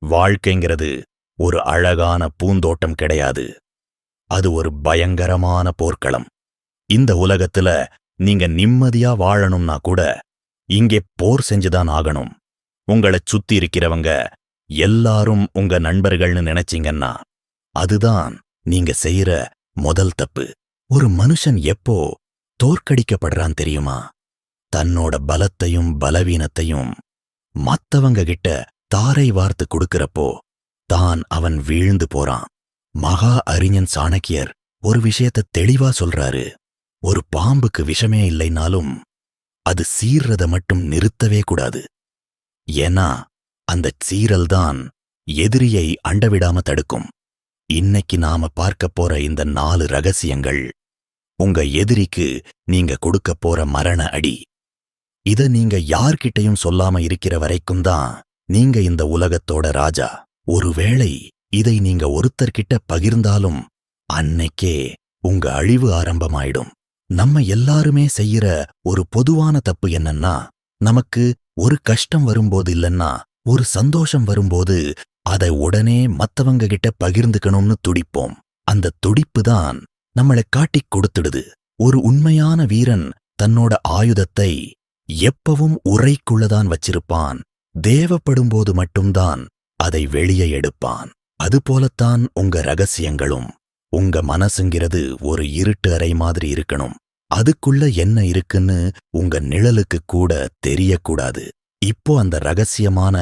வாழ்க்கைங்கிறது ஒரு அழகான பூந்தோட்டம் கிடையாது. அது ஒரு பயங்கரமான போர்க்களம். இந்த உலகத்துல நீங்க நிம்மதியா வாழணும்னா கூட இங்கே போர் செஞ்சுதான் ஆகணும். உங்களைச் சுத்தி இருக்கிறவங்க எல்லாரும் உங்க நண்பர்கள்னு நினைச்சீங்கன்னா அதுதான் நீங்க செய்யற முதல் தப்பு. ஒரு மனுஷன் எப்போ தோற்கடிக்கப்படுறான் தெரியுமா? தன்னோட பலத்தையும் பலவீனத்தையும் மத்தவங்க கிட்ட தாரை வார்த்து கொடுக்கறப்போ தான் அவன் வீழ்ந்து போறான். மகா அறிஞன் சாணக்கியர் ஒரு விஷயத்தை தெளிவா சொல்றாரு. ஒரு பாம்புக்கு விஷமே இல்லைனாலும் அது சீர்றத மட்டும் நிறுத்தவே கூடாது. ஏன்னா அந்தச் சீரல்தான் எதிரியை அண்டவிடாம தடுக்கும். இன்னைக்கு நாம பார்க்க போற இந்த 4 ரகசியங்கள் உங்க எதிரிக்கு நீங்க கொடுக்க போற மரண அடி. இத நீங்க யார்கிட்டயும் சொல்லாம இருக்கிற வரைக்கும் தான் நீங்க இந்த உலகத்தோட ராஜா. ஒருவேளை இதை நீங்க ஒருத்தர்கிட்ட பகிர்ந்தாலும் அன்னைக்கே உங்க அழிவு ஆரம்பமாயிடும். நம்ம எல்லாருமே செய்யற ஒரு பொதுவான தப்பு என்னன்னா, நமக்கு ஒரு கஷ்டம் வரும்போது இல்லன்னா ஒரு சந்தோஷம் வரும்போது அதை உடனே மத்தவங்க கிட்ட பகிர்ந்துக்கணும்னு துடிப்போம். அந்த துடிப்பு தான் நம்மளை காட்டிக் கொடுத்துடுது. ஒரு உண்மையான வீரன் தன்னோட ஆயுதத்தை எப்பவும் உறைக்குள்ளதான் வச்சிருப்பான். தேவைப்படும்போது மட்டும்தான் அதை வெளியே எடுப்பான். அதுபோலத்தான் உங்க ரகசியங்களும். உங்க மனசுங்கிறது ஒரு இருட்டு அறை மாதிரி இருக்கணும். அதுக்குள்ள என்ன இருக்குன்னு உங்க நிழலுக்கு கூட தெரியக்கூடாது. இப்போ அந்த ரகசியமான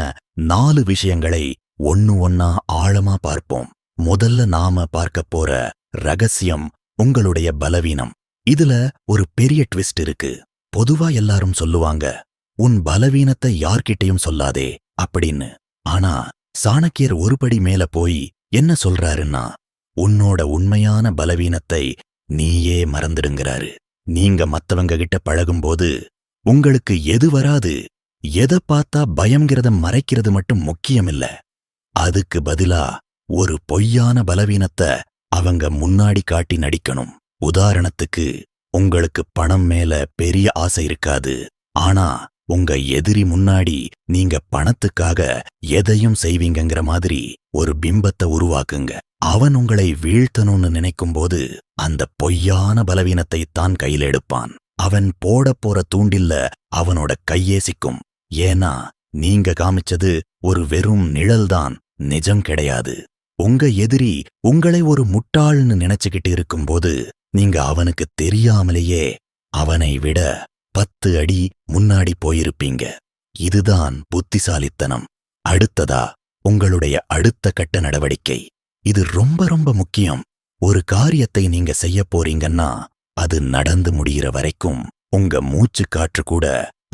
4 விஷயங்களை ஒண்ணு ஒண்ணா ஆழமா பார்ப்போம். முதல்ல நாம பார்க்க போற ரகசியம் உங்களுடைய பலவீனம். இதுல ஒரு பெரிய ட்விஸ்ட் இருக்கு. பொதுவா எல்லாரும் சொல்லுவாங்க, உன் பலவீனத்தை யார்கிட்டயும் சொல்லாதே அப்படின்னு. ஆனா சாணக்கியர் ஒருபடி மேல போய் என்ன சொல்றாருன்னா, உன்னோட உண்மையான பலவீனத்தை நீயே மறந்துடுங்கிறாரு. நீங்க மத்தவங்க கிட்ட பழகும்போது உங்களுக்கு எது வராது, எதை பார்த்தா பயம்ங்கிறத மறைக்கிறது மட்டும் முக்கியமில்ல. அதுக்கு பதிலா ஒரு பொய்யான பலவீனத்தை அவங்க முன்னாடி காட்டி நடிக்கணும். உதாரணத்துக்கு, உங்களுக்கு பணம் மேல பெரிய ஆசை இருக்காது. ஆனா உங்க எதிரி முன்னாடி நீங்க பணத்துக்காக எதையும் செய்வீங்கங்கிற மாதிரி ஒரு பிம்பத்தை உருவாக்குங்க. அவன் உங்களை வீழ்த்தணும்னு நினைக்கும்போது அந்த பொய்யான பலவீனத்தை தான் கையில் எடுப்பான். அவன் போட போற தூண்டில்ல அவனோட கையே சிக்கும். ஏன்னா நீங்க காமிச்சது ஒரு வெறும் நிழல்தான், நிஜம் கிடையாது. உங்க எதிரி உங்களை ஒரு முட்டாள்னு நினைச்சுக்கிட்டு இருக்கும்போது நீங்க அவனுக்கு தெரியாமலேயே அவனை விட 10 அடி முன்னாடி போயிருப்பீங்க. இதுதான் புத்திசாலித்தனம். அடுத்ததா உங்களுடைய அடுத்த கட்ட நடவடிக்கை. இது ரொம்ப ரொம்ப முக்கியம். ஒரு காரியத்தை நீங்க செய்ய போறீங்கன்னா அது நடந்து முடிகிற வரைக்கும் உங்க மூச்சு காற்று கூட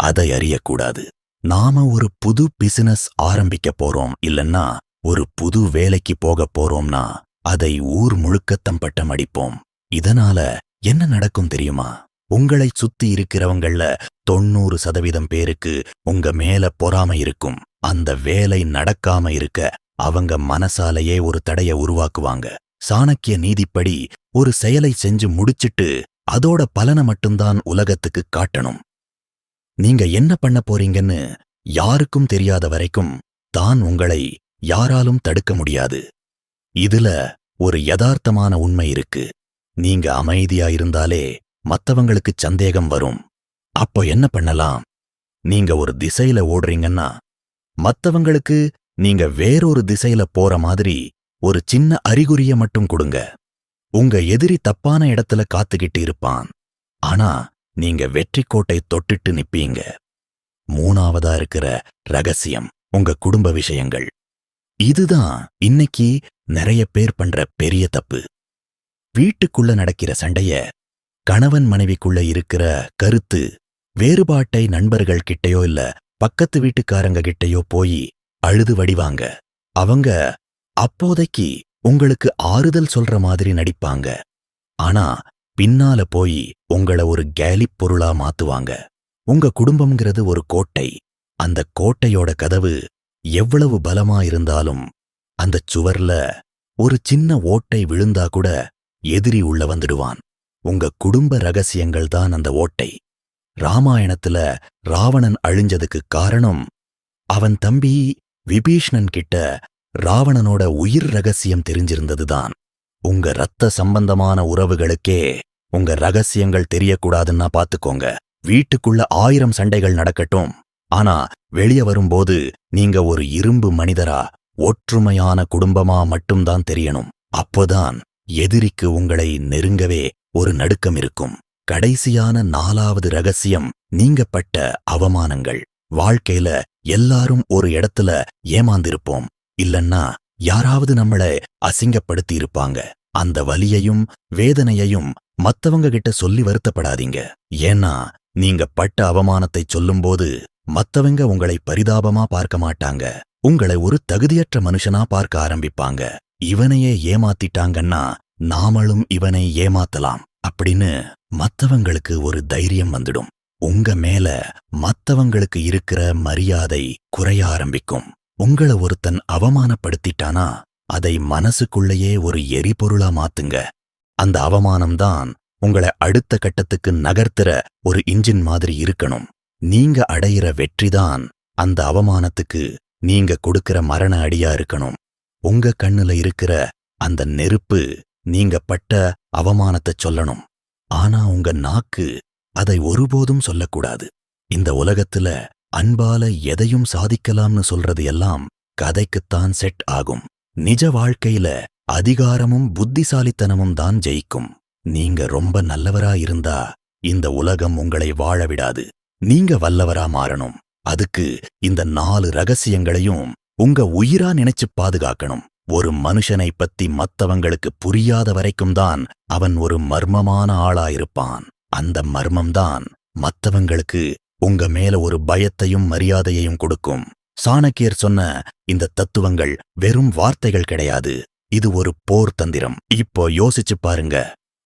அதை அறியக்கூடாது. நாம ஒரு புது பிசினஸ் ஆரம்பிக்க போறோம், இல்லன்னா ஒரு புது வேலைக்கு போக போறோம்னா அதை ஊர் முழுக்க தம்பட்டம் அடிப்போம். இதனால என்ன நடக்கும் தெரியுமா? உங்களை சுத்தி இருக்கிறவங்கள 90% பேருக்கு உங்க மேல பொறாமை இருக்கும். அந்த வேலை நடக்காம இருக்க அவங்க மனசாலேயே ஒரு தடைய உருவாக்குவாங்க. சாணக்கிய நீதிப்படி ஒரு செயலை செஞ்சு முடிச்சிட்டு அதோட பலனை மட்டும்தான் உலகத்துக்கு காட்டணும். நீங்க என்ன பண்ண போறீங்கன்னு யாருக்கும் தெரியாத வரைக்கும் தான் உங்களை யாராலும் தடுக்க முடியாது. இதுல ஒரு யதார்த்தமான உண்மை இருக்கு. நீங்க அமைதியா இருந்தாலே மத்தவங்களுக்கு சந்தேகம் வரும். அப்போ என்ன பண்ணலாம்? நீங்க ஒரு திசையில ஓடுறீங்கன்னா மத்தவங்களுக்கு நீங்க வேறொரு திசையில போற மாதிரி ஒரு சின்ன அறிகுறிய மட்டும் கொடுங்க. உங்க எதிரி தப்பான இடத்துல காத்துக்கிட்டு இருப்பான். ஆனா நீங்க வெற்றி கோட்டை தொட்டுட்டு நிப்பீங்க. 3ஆவதா இருக்கிற ரகசியம் உங்க குடும்ப விஷயங்கள். இதுதான் இன்னைக்கு நிறைய பேர் பண்ற பெரிய தப்பு. வீட்டுக்குள்ள நடக்கிற சண்டைய, கணவன் மனைவிக்குள்ள இருக்கிற கருத்து வேறுபாட்டை நண்பர்கள் கிட்டயோ இல்ல பக்கத்து வீட்டுக்காரங்க கிட்டயோ போய் அழுது வடிவாங்க. அவங்க அப்போதைக்கு உங்களுக்கு ஆறுதல் சொல்ற மாதிரி நடிப்பாங்க. ஆனா பின்னால போய் உங்களை ஒரு கேலிப் பொருளா மாத்துவாங்க. உங்க குடும்பம்ங்கிறது ஒரு கோட்டை. அந்த கோட்டையோட கதவு எவ்வளவு பலமா இருந்தாலும் அந்தச் சுவர்ல ஒரு சின்ன ஓட்டை விழுந்தா கூட எதிரி உள்ள வந்துடுவான். உங்க குடும்ப ரகசியங்கள் தான் அந்த ஓட்டை. ராமாயணத்துல ராவணன் அழிஞ்சதுக்கு காரணம் அவன் தம்பி விபீஷ்ணன் கிட்ட ராவணனோட உயிர் ரகசியம் தெரிஞ்சிருந்ததுதான். உங்க இரத்த சம்பந்தமான உறவுகளுக்கே உங்க ரகசியங்கள் தெரியக்கூடாதுன்னா பாத்துக்கோங்க. வீட்டுக்குள்ள 1000 சண்டைகள் நடக்கட்டும், ஆனா வெளிய வரும்போது நீங்க ஒரு இரும்பு மனிதரா, ஒற்றுமையான குடும்பமா மட்டும்தான் தெரியணும். அப்போதான் எதிரிக்கு உங்களை நெருங்கவே ஒரு நடுக்கம் இருக்கும். கடைசியான 4வது ரகசியம், நீங்க பட்ட அவமானங்கள். வாழ்க்கையில எல்லாரும் ஒரு இடத்துல ஏமாந்திருப்போம், இல்லன்னா யாராவது நம்மள அசிங்கப்படுத்தி இருப்பாங்க. அந்த வலியையும் வேதனையையும் மத்தவங்க கிட்ட சொல்லி வருத்தப்படாதீங்க. ஏன்னா நீங்க பட்ட அவமானத்தை சொல்லும்போது மத்தவங்க உங்களை பரிதாபமா பார்க்க மாட்டாங்க, உங்களை ஒரு தகுதியற்ற மனுஷனா பார்க்க ஆரம்பிப்பாங்க. இவனையே ஏமாத்திட்டாங்கன்னா நாமளும் இவனை ஏமாத்தலாம் அப்படின்னு மத்தவங்களுக்கு ஒரு தைரியம் வந்துடும். உங்க மேல மத்தவங்களுக்கு இருக்கிற மரியாதை குறைய ஆரம்பிக்கும். உங்களை ஒருத்தன் அவமானப்படுத்திட்டானா அதை மனசுக்குள்ளேயே ஒரு எரிபொருளா மாத்துங்க. அந்த அவமானம்தான் உங்களை அடுத்த கட்டத்துக்கு நகர்த்துற ஒரு இன்ஜின் மாதிரி இருக்கணும். நீங்க அடையிற வெற்றிதான் அந்த அவமானத்துக்கு நீங்க கொடுக்கிற மரண அடியா இருக்கணும். உங்க கண்ணுல இருக்கிற அந்த நெருப்பு நீங்க பட்ட அவமானத்தை சொல்லணும். ஆனா உங்க நாக்கு அதை ஒருபோதும் சொல்லக்கூடாது. இந்த உலகத்துல அன்பால எதையும் சாதிக்கலாம்னு சொல்றது எல்லாம் கதைக்குத்தான் செட் ஆகும். நிஜ வாழ்க்கையில அதிகாரமும் புத்திசாலித்தனமும் தான் ஜெயிக்கும். நீங்க ரொம்ப நல்லவரா இருந்தா இந்த உலகம் உங்களை வாழ விடாது. நீங்க வல்லவரா மாறணும். அதுக்கு இந்த 4 ரகசியங்களையும் உங்க உயிரா நினைச்சு பாதுகாக்கணும். ஒரு மனுஷனை பத்தி மத்தவங்களுக்கு புரியாத வரைக்கும் தான் அவன் ஒரு மர்மமான ஆளாயிருப்பான். அந்த மர்மம்தான் மத்தவங்களுக்கு உங்க மேல ஒரு பயத்தையும் மரியாதையையும் கொடுக்கும். சாணக்கியர் சொன்ன இந்த தத்துவங்கள் வெறும் வார்த்தைகள் கிடையாது, இது ஒரு போர் தந்திரம். இப்போ யோசிச்சு பாருங்க,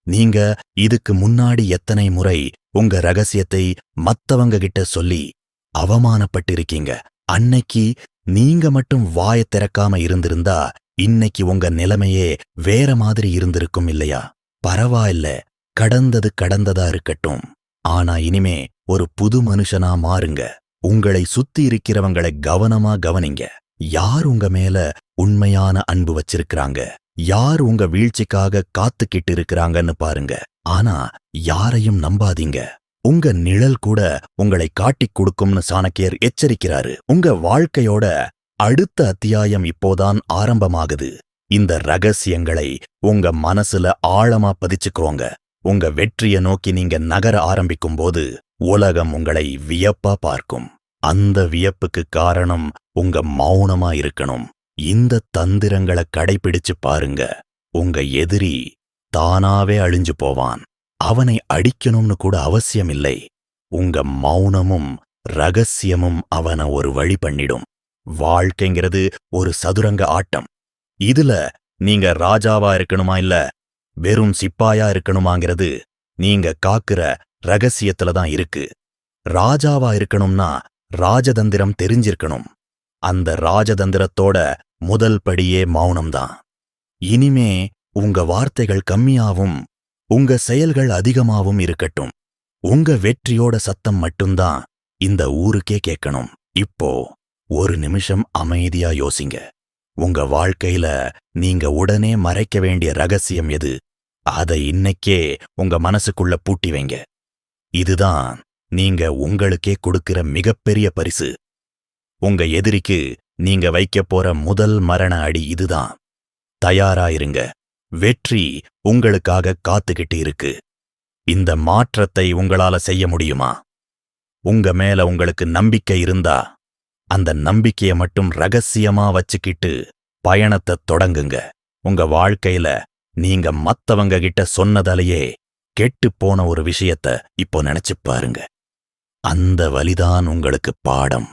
நீங்க இதுக்கு முன்னாடி எத்தனை முறை உங்க ரகசியத்தை மத்தவங்க கிட்ட சொல்லி அவமானப்பட்டிருக்கீங்க. அன்னைக்கு நீங்க மட்டும் வாயை திறக்காம இருந்திருந்தா இன்னைக்கு உங்க நிலைமையே வேற மாதிரி இருந்திருக்கும் இல்லையா? பரவாயில்ல, கடந்தது கடந்ததா இருக்கட்டும். ஆனா இனிமே ஒரு புது மனுஷனா மாறுங்க. உங்களை சுத்தி இருக்கிறவங்களை கவனமா கவனிங்க. யார் உங்க மேல உண்மையான அன்பு வச்சிருக்கிறாங்க, யார் உங்க வீழ்ச்சிக்காக காத்துக்கிட்டு இருக்கிறாங்கன்னு பாருங்க. ஆனா யாரையும் நம்பாதீங்க. உங்க நிழல் கூட உங்களை காட்டிக் கொடுக்கும்னு சாணக்கியர் எச்சரிக்கிறாரு. உங்க வாழ்க்கையோட அடுத்த அத்தியாயம் இப்போதான் ஆரம்பமாகுது. இந்த ரகசியங்களை உங்க மனசுல ஆழமா பதிச்சுக்கோங்க. உங்க வெற்றியை நோக்கி நீங்க நகர ஆரம்பிக்கும் போது உலகம் உங்களை வியப்பா பார்க்கும். அந்த வியப்புக்கு காரணம் உங்க மௌனமா இருக்கணும். இந்த தந்திரங்களை கடைபிடிச்சு பாருங்க. உங்க எதிரி தானாவே அழிஞ்சு போவான். அவனை அடிக்கணும்னு கூட அவசியம் இல்லை. உங்க மௌனமும் ரகசியமும் அவனை ஒரு வழி பண்ணிடும். வாழ்க்கைங்கிறது ஒரு சதுரங்க ஆட்டம். இதுல நீங்க ராஜாவா இருக்கணுமா இல்ல வெறும் சிப்பாயா இருக்கணுமாங்கிறது நீங்க காக்குற ரகசியத்துல தான் இருக்கு. ராஜாவா இருக்கணும்னா ராஜதந்திரம் தெரிஞ்சிருக்கணும். அந்த ராஜதந்திரத்தோட முதல் படியே மௌனம்தான். இனிமே உங்க வார்த்தைகள் கம்மியாவும் உங்க செயல்கள் அதிகமாவும் இருக்கட்டும். உங்க வெற்றியோட சத்தம் மட்டும்தான் இந்த ஊருக்கே கேட்கணும். இப்போ ஒரு நிமிஷம் அமைதியா யோசிங்க. உங்க வாழ்க்கையில நீங்க உடனே மறைக்க வேண்டிய ரகசியம் எது? அதை இன்னைக்கே உங்க மனசுக்குள்ள பூட்டி வைங்க. இதுதான் நீங்க உங்களுக்கே கொடுக்கிற மிகப்பெரிய பரிசு. உங்க எதிரிக்கு நீங்க வைக்கப் போற முதல் மரண அடி இதுதான். தயாராயிருங்க. வெற்றி உங்களுக்காக காத்துக்கிட்டு இருக்கு. இந்த மாற்றத்தை உங்களால செய்ய முடியுமா? உங்க மேல உங்களுக்கு நம்பிக்கை இருந்தா அந்த நம்பிக்கைய மட்டும் ரகசியமா வச்சுக்கிட்டு பயணத்தை தொடங்குங்க. உங்க வாழ்க்கையில நீங்க மத்தவங்க கிட்ட சொன்னதாலேயே கெட்டுப் போன ஒரு விஷயத்த இப்போ நினைச்சு பாருங்க. அந்த வலிதான் உங்களுக்கு பாடம்.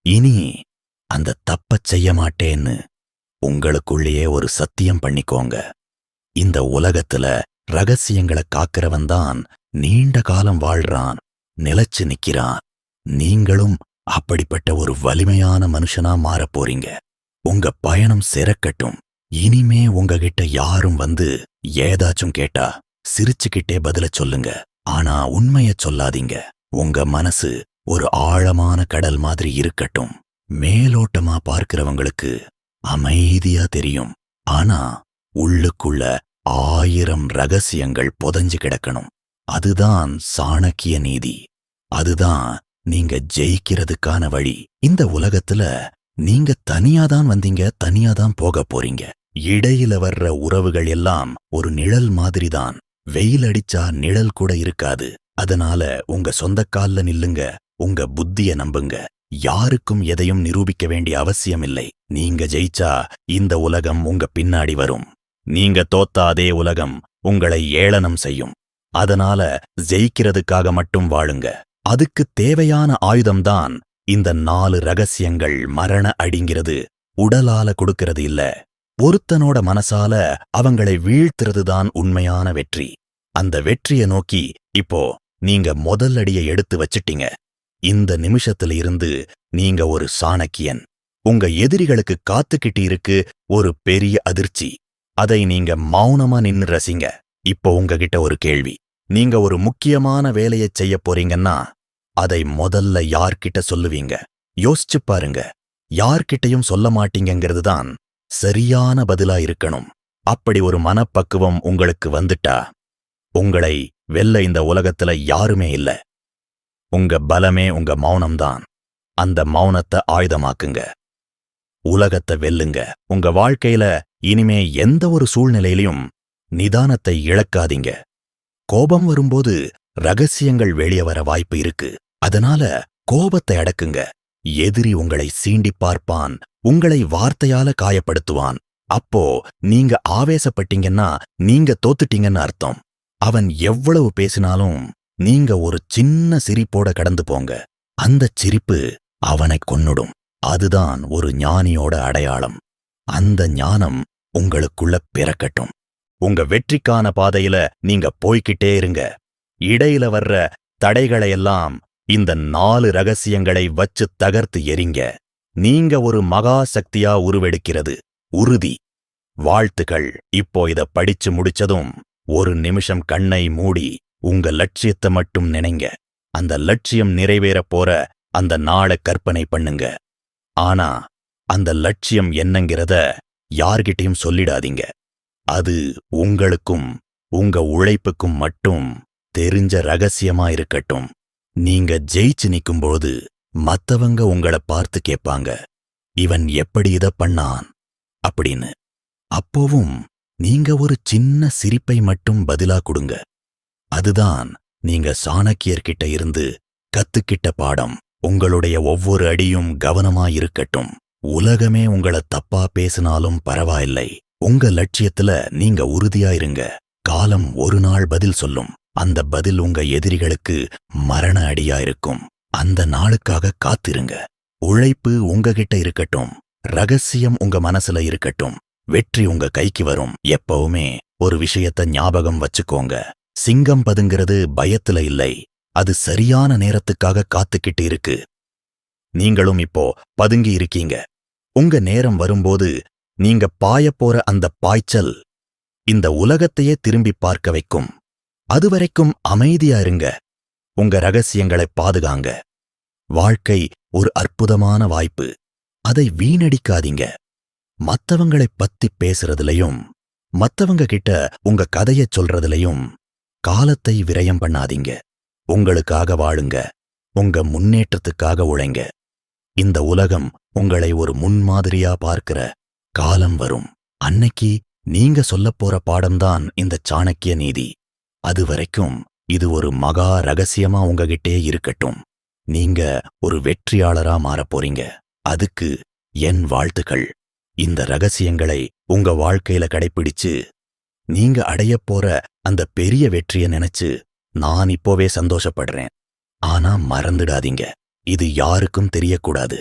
இனி அந்த தப்பச் செய்ய மாட்டேன்னு உங்களுக்குள்ளேயே ஒரு சத்தியம் பண்ணிக்கோங்க. இந்த உலகத்துல ரகசியங்களை காக்கிறவன்தான் நீண்ட காலம் வாழ்றான், நிலைச்சு நிக்கிறான். நீங்களும் அப்படிப்பட்ட ஒரு வலிமையான மனுஷனா மாறப் போறீங்க. உங்க பயணம் சிறக்கட்டும். இனிமே உங்ககிட்ட யாரும் வந்து ஏதாச்சும் கேட்டா சிரிச்சுக்கிட்டே பதில சொல்லுங்க. ஆனா உண்மைய சொல்லாதீங்க. உங்க மனசு ஒரு ஆழமான கடல் மாதிரி இருக்கட்டும். மேலோட்டமா பார்க்கிறவங்களுக்கு அமைதியா தெரியும். ஆனா உள்ளுக்குள்ள 1000 ரகசியங்கள் புதைஞ்சு கிடக்கணும். அதுதான் சாணக்கிய நீதி. அதுதான் நீங்க ஜெயிக்கிறதுக்கான வழி. இந்த உலகத்துல நீங்க தனியாதான் வந்தீங்க, தனியாதான் போக போறீங்க. இடையில வர்ற உறவுகள் எல்லாம் ஒரு நிழல் மாதிரிதான். வெயில் அடிச்சா நிழல் கூட இருக்காது. அதனால உங்க சொந்த கால்ல நில்லுங்க. உங்க புத்திய நம்புங்க. யாருக்கும் எதையும் நிரூபிக்க வேண்டிய அவசியம் இல்லை. நீங்க ஜெயிச்சா இந்த உலகம் உங்க பின்னாடி வரும். நீங்க தோத்தா அதே உலகம் உங்களை ஏளனம் செய்யும். அதனால ஜெயிக்கிறதுக்காக மட்டும் வாழுங்க. அதுக்கு தேவையான ஆயுதம்தான் இந்த 4 ரகசியங்கள். மரண அடிங்கிறது உடலால கொடுக்கிறது இல்ல, ஒருத்தனோட மனசால அவங்களை வீழ்த்துறதுதான் உண்மையான வெற்றி. அந்த வெற்றியை நோக்கி இப்போ நீங்க முதல் அடியை எடுத்து வச்சிட்டீங்க. இந்த நிமிஷத்துல இருந்து நீங்க ஒரு சாணக்கியன். உங்க எதிரிகளுக்கு காத்துக்கிட்டு இருக்கு ஒரு பெரிய அதிர்ச்சி. அதை நீங்க மௌனமா நின்னு ரசிங்க. இப்போ உங்ககிட்ட ஒரு கேள்வி. நீங்க ஒரு முக்கியமான வேலையை செய்ய போறீங்கன்னா அதை முதல்ல யார்கிட்ட சொல்லுவீங்க? யோசிச்சு பாருங்க. யார்கிட்டயும் சொல்ல மாட்டீங்கிறது தான் சரியான பதிலா இருக்கணும். அப்படி ஒரு மனப்பக்குவம் உங்களுக்கு வந்துட்டா உங்களை வெல்ல இந்த உலகத்துல யாருமே இல்ல. உங்க பலமே உங்க மௌனம்தான். அந்த மௌனத்தை ஆயுதமாக்குங்க. உலகத்தை வெல்லுங்க. உங்க வாழ்க்கையில இனிமே எந்த ஒரு சூழ்நிலையிலும் நிதானத்தை இழக்காதீங்க. கோபம் வரும்போது ரகசியங்கள் வெளியே வர வாய்ப்பு இருக்கு. அதனால கோபத்தை அடக்குங்க. எதிரி உங்களை சீண்டி பார்ப்பான், உங்களை வார்த்தையால காயப்படுத்துவான். அப்போ நீங்க ஆவேசப்பட்டீங்கன்னா நீங்க தோத்துட்டீங்கன்னு அர்த்தம். அவன் எவ்வளவு பேசினாலும் நீங்க ஒரு சின்ன சிரிப்போட கடந்து போங்க. அந்த சிரிப்பு அவனை கொன்னுடும். அதுதான் ஒரு ஞானியோட அடையாளம். அந்த ஞானம் உங்களுக்குள்ள பிறக்கட்டும். உங்க வெற்றிக்கான பாதையில நீங்க போய்கிட்டே இருங்க. இடையில வர்ற தடைகளையெல்லாம் இந்த 4 ரகசியங்களை வச்சு தகர்த்து எறிங்க. நீங்க ஒரு மகா சக்தியா உருவெடுக்கிறது உறுதி. வாழ்த்துக்கள். இப்போ இத படிச்சு முடிச்சதும் ஒரு நிமிஷம் கண்ணை மூடி உங்க லட்சியத்தை மட்டும் நினைங்க. அந்த லட்சியம் நிறைவேறப் போற அந்த நாளை கற்பனை பண்ணுங்க. ஆனா அந்த லட்சியம் என்னங்கிறத யார்கிட்டயும் சொல்லிடாதீங்க. அது உங்களுக்கும் உங்க உழைப்புக்கும் மட்டும் தெரிஞ்ச ரகசியமா இருக்கட்டும். நீங்க ஜெயிச்சு நிக்கும்போது மத்தவங்க உங்களை பார்த்து கேட்பாங்க, இவன் எப்படி இத பண்ணான் அப்படின்னு. அப்போவும் நீங்க ஒரு சின்ன சிரிப்பை மட்டும் பதிலா கொடுங்க. அதுதான் நீங்க சாணக்கியர்கிட்ட இருந்து கத்துக்கிட்ட பாடம். உங்களுடைய ஒவ்வொரு அடியும் கவனமா இருக்கட்டும். உலகமே உங்களை தப்பா பேசினாலும் பரவாயில்லை. உங்க லட்சியத்துல நீங்க உறுதியா இருங்க. காலம் ஒரு நாள் பதில் சொல்லும். அந்த பதில் உங்க எதிரிகளுக்கு மரண அடியா இருக்கும். அந்த நாளுக்காக காத்திருங்க. உழைப்பு உங்ககிட்ட இருக்கட்டும். ரகசியம் உங்க மனசுல இருக்கட்டும். வெற்றி உங்க கைக்கு வரும். எப்பவுமே ஒரு விஷயத்த ஞாபகம் வச்சுக்கோங்க. சிங்கம் பதுங்கிறது பயத்துல இல்லை, அது சரியான நேரத்துக்காக காத்துக்கிட்டு இருக்கு. நீங்களும் இப்போ பதுங்கி இருக்கீங்க. உங்க நேரம் வரும்போது நீங்க பாயப்போற அந்த பாய்ச்சல் இந்த உலகத்தையே திரும்பி பார்க்க வைக்கும். அதுவரைக்கும் அமைதியா இருங்க. உங்க ரகசியங்களை பாதுகாங்க. வாழ்க்கை ஒரு அற்புதமான வாய்ப்பு. அதை வீணடிக்காதீங்க. மத்தவங்களை பத்தி பேசுறதுலயும் மத்தவங்க கிட்ட உங்க கதையை சொல்றதுலயும் காலத்தை விரயம் பண்ணாதீங்க. உங்களுக்காக வாழுங்க. உங்க முன்னேற்றத்துக்காக உழைங்க. இந்த உலகம் உங்களை ஒரு முன்மாதிரியா பார்க்கிற காலம் வரும். அன்னைக்கு நீங்க சொல்லப் போற பாடம்தான் இந்த சாணக்கிய நீதி. அதுவரைக்கும் இது ஒரு மகா ரகசியமா உங்ககிட்டே இருக்கட்டும். நீங்க ஒரு வெற்றியாளரா மாறப் போறீங்க. அதுக்கு என் வாழ்த்துக்கள். இந்த ரகசியங்களை உங்க வாழ்க்கையில கடைப்பிடிச்சு நீங்க அடையப் போற அந்த பெரிய வெற்றியை நினைச்சு நான் இப்போவே சந்தோஷப்படுறேன். ஆனா மறந்துடாதீங்க, இது யாருக்கும் தெரியக்கூடாது.